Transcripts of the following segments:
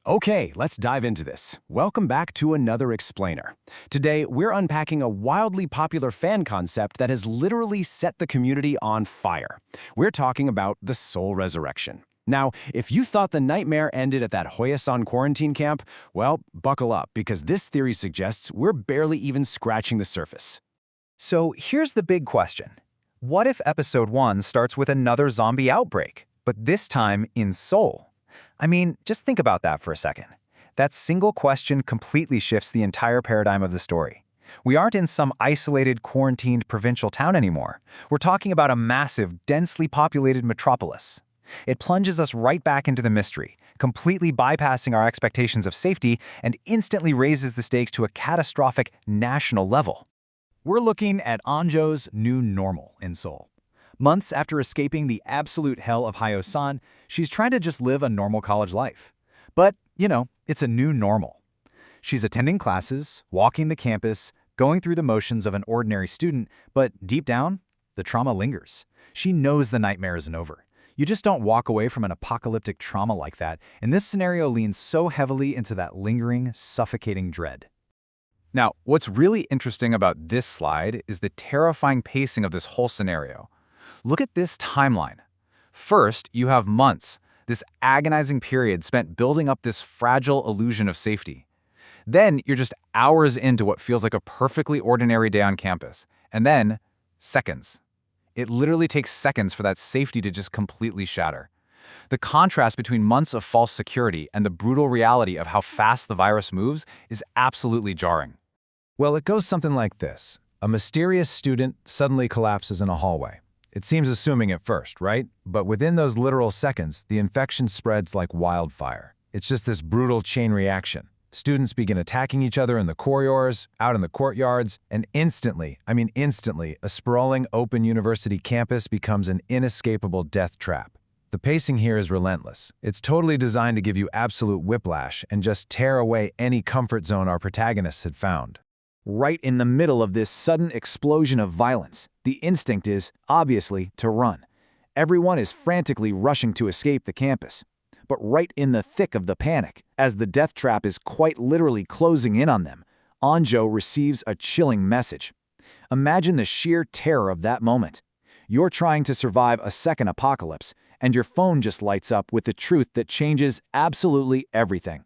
Okay, let's dive into this. Welcome back to another explainer. Today, we're unpacking a wildly popular fan concept that has literally set the community on fire. We're talking about the soul resurrection. Now, if you thought the nightmare ended at that Hyosan quarantine camp, well, buckle up, because this theory suggests we're barely even scratching the surface. So here's the big question. What if episode 1 starts with another zombie outbreak, but this time in Seoul? I mean, just think about that for a second. That single question completely shifts the entire paradigm of the story. We aren't in some isolated, quarantined provincial town anymore. We're talking about a massive, densely populated metropolis. It plunges us right back into the mystery, completely bypassing our expectations of safety and instantly raises the stakes to a catastrophic national level. We're looking at Anjo's new normal in Seoul. Months after escaping the absolute hell of Hyosan, she's trying to just live a normal college life. But, it's a new normal. She's attending classes, walking the campus, going through the motions of an ordinary student, but deep down, the trauma lingers. She knows the nightmare isn't over. You just don't walk away from an apocalyptic trauma like that, and this scenario leans so heavily into that lingering, suffocating dread. Now, what's really interesting about this slide is the terrifying pacing of this whole scenario. Look at this timeline. First, you have months, this agonizing period spent building up this fragile illusion of safety. Then you're just hours into what feels like a perfectly ordinary day on campus. And then, seconds. It literally takes seconds for that safety to just completely shatter. The contrast between months of false security and the brutal reality of how fast the virus moves is absolutely jarring. Well, it goes something like this. A mysterious student suddenly collapses in a hallway. It seems assuming at first, right? But within those literal seconds, the infection spreads like wildfire. It's just this brutal chain reaction. Students begin attacking each other in the corridors, out in the courtyards, and instantly, a sprawling open university campus becomes an inescapable death trap. The pacing here is relentless. It's totally designed to give you absolute whiplash and just tear away any comfort zone our protagonists had found. Right in the middle of this sudden explosion of violence, the instinct is, obviously, to run. Everyone is frantically rushing to escape the campus. But right in the thick of the panic, as the death trap is quite literally closing in on them, Anjo receives a chilling message. Imagine the sheer terror of that moment. You're trying to survive a second apocalypse, and your phone just lights up with the truth that changes absolutely everything.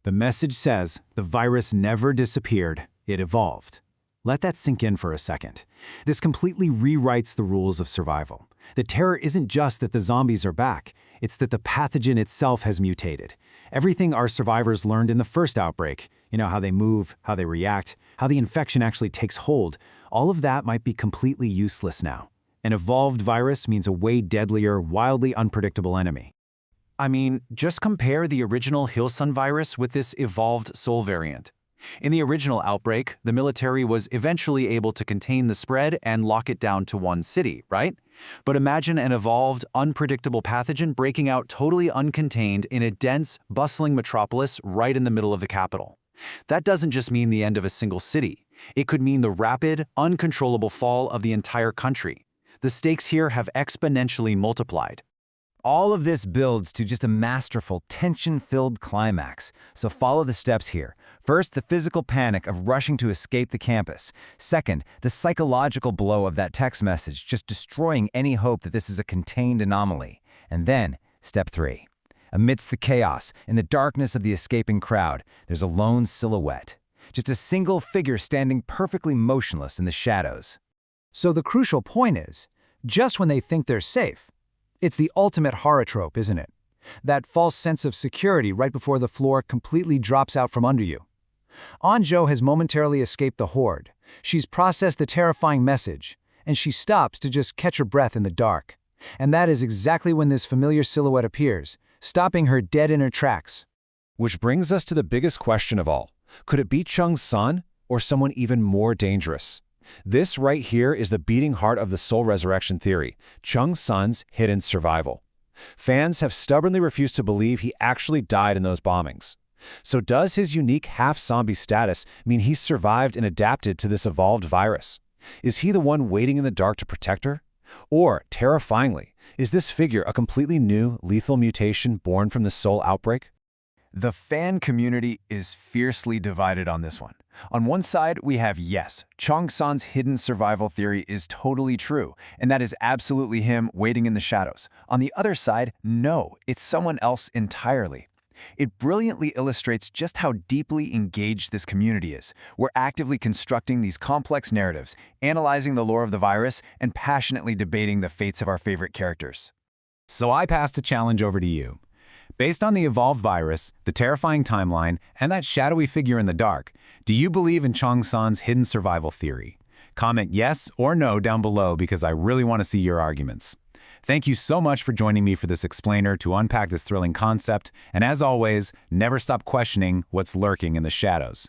The message says the virus never disappeared. It evolved. Let that sink in for a second. This completely rewrites the rules of survival. The terror isn't just that the zombies are back, it's that the pathogen itself has mutated. Everything our survivors learned in the first outbreak, how they move, how they react, how the infection actually takes hold, all of that might be completely useless now. An evolved virus means a way deadlier, wildly unpredictable enemy. I mean, just compare the original Hyosan virus with this evolved Seoul variant. In the original outbreak, the military was eventually able to contain the spread and lock it down to one city, right? But imagine an evolved, unpredictable pathogen breaking out totally uncontained in a dense, bustling metropolis right in the middle of the capital. That doesn't just mean the end of a single city. It could mean the rapid, uncontrollable fall of the entire country. The stakes here have exponentially multiplied. All of this builds to just a masterful, tension-filled climax. So follow the steps here. First, the physical panic of rushing to escape the campus. Second, the psychological blow of that text message, just destroying any hope that this is a contained anomaly. And then, step 3. Amidst the chaos, in the darkness of the escaping crowd, there's a lone silhouette. Just a single figure standing perfectly motionless in the shadows. So the crucial point is, just when they think they're safe, it's the ultimate horror trope, isn't it? That false sense of security right before the floor completely drops out from under you. Anjo has momentarily escaped the horde. She's processed the terrifying message, and she stops to just catch her breath in the dark. And that is exactly when this familiar silhouette appears, stopping her dead in her tracks. Which brings us to the biggest question of all. Could it be Cheong-san or someone even more dangerous? This right here is the beating heart of the soul resurrection theory, Cheong-san's hidden survival. Fans have stubbornly refused to believe he actually died in those bombings. So does his unique half-zombie status mean he's survived and adapted to this evolved virus? Is he the one waiting in the dark to protect her? Or, terrifyingly, is this figure a completely new, lethal mutation born from the Seoul outbreak? The fan community is fiercely divided on this one. On one side, we have yes, Cheong-san's hidden survival theory is totally true, and that is absolutely him waiting in the shadows. On the other side, no, it's someone else entirely. It brilliantly illustrates just how deeply engaged this community is. We're actively constructing these complex narratives, analyzing the lore of the virus, and passionately debating the fates of our favorite characters. So I passed a challenge over to you. Based on the evolved virus, the terrifying timeline, and that shadowy figure in the dark, do you believe in Cheong-san's hidden survival theory? Comment yes or no down below because I really want to see your arguments. Thank you so much for joining me for this explainer to unpack this thrilling concept, and as always, never stop questioning what's lurking in the shadows.